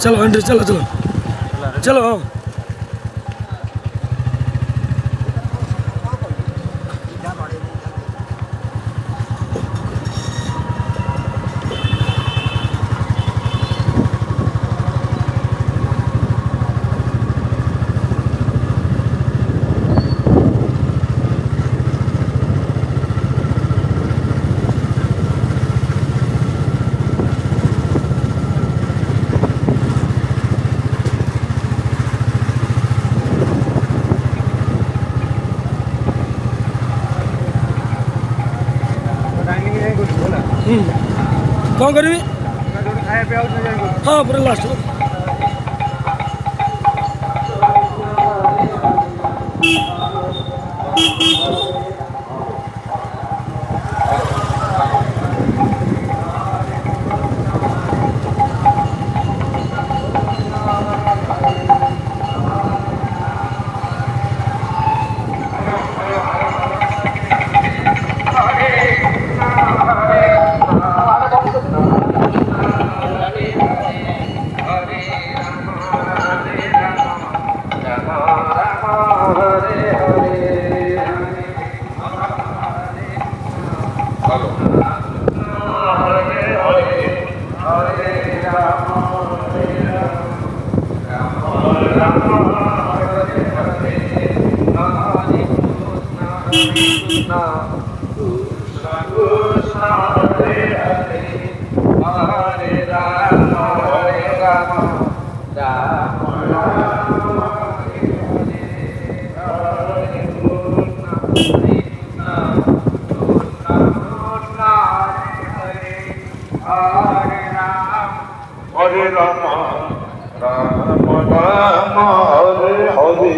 चलो एंट्री चलो चलो चलो हाँ कौन करी हाँ पूरा last Hare Rama, Rama Rama, Hare Hare,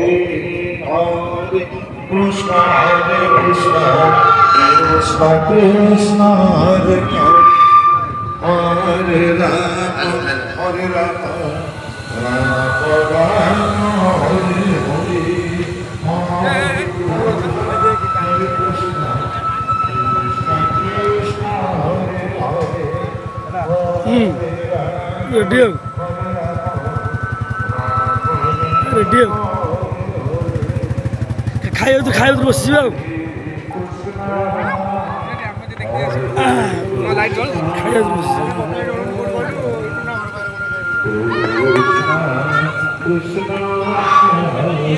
Hare Krishna, Hare Krishna, Krishna Krishna, Hare Hare, Hare Rama, Hare Rama, Rama Rama, Hare Hare, Hare Krishna, Krishna Krishna, Hare Hare. Radio radio खायो तो बसियो खायो तो Krishna, Hare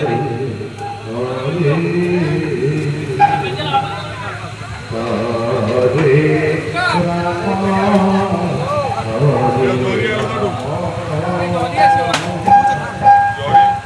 Hare.